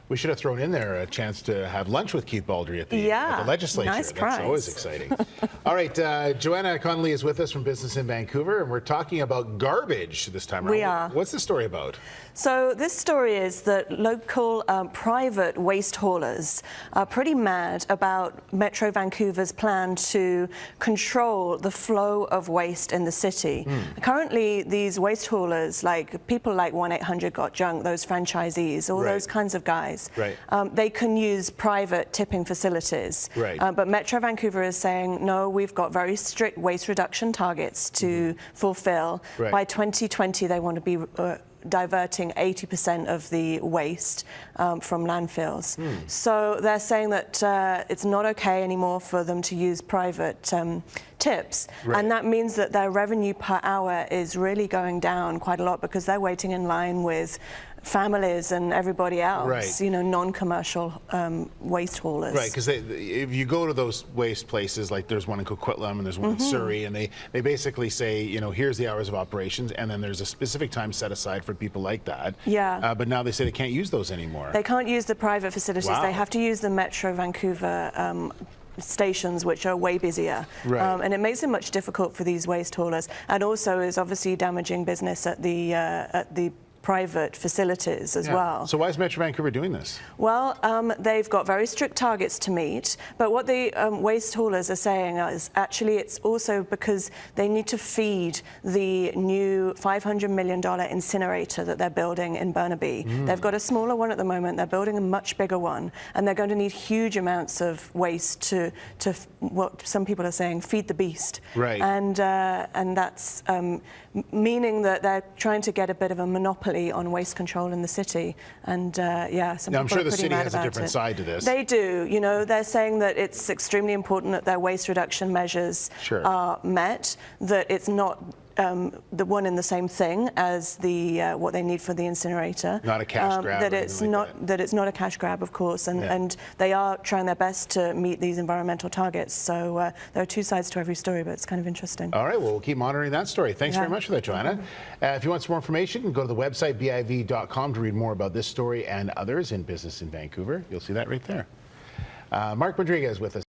We should have thrown in there a chance to have lunch with Keith Baldry at the legislature. Nice prize. That's always exciting. All right, Joanna Connolly is with us from Business in Vancouver, and we're talking about garbage this time around. We are. What's the story about? So this story is that local private waste haulers are pretty mad about Metro Vancouver's plan to control the flow of waste in the city. Currently, these waste haulers, like people like 1-800-GOT-JUNK, those franchisees, all those kinds of guys, they can use private tipping facilities. But Metro Vancouver is saying, no, we've got very strict waste reduction targets to fulfill. By 2020, they want to be diverting 80% of the waste from landfills. So they're saying that it's not okay anymore for them to use private tips, and that means that their revenue per hour is really going down quite a lot because they're waiting in line with families and everybody else, you know, non-commercial waste haulers. Right, because if you go to those waste places, like there's one in Coquitlam and there's one in Surrey, and they basically say, you know, here's the hours of operations, and then there's a specific time set aside for people like that. But now they say they can't use those anymore. They can't use the private facilities. They have to use the Metro Vancouver stations, which are way busier, and it makes it much difficult for these waste haulers, and also is obviously damaging business at the private facilities as well. So why is Metro Vancouver doing this? Well, they've got very strict targets to meet, but what the waste haulers are saying is actually it's also because they need to feed the new $500 million incinerator that they're building in Burnaby. They've got a smaller one at the moment, they're building a much bigger one, and they're going to need huge amounts of waste to what some people are saying, feed the beast. And that's meaning that they're trying to get a bit of a monopoly on waste control in the city, and some now, people I'm sure are the pretty city mad has a about different it. side to this. They do. You know, they're saying that it's extremely important that their waste reduction measures are met, that it's not the one and the same thing as the what they need for the incinerator. Not a cash grab. That it's that it's not a cash grab, of course, and they are trying their best to meet these environmental targets. So there are two sides to every story, but it's kind of interesting. All right, well, we'll keep monitoring that story. Thanks very much for that, Joanna. If you want some more information, go to the website BIV.com to read more about this story and others in business in Vancouver. You'll see that right there. Mark Rodriguez with us.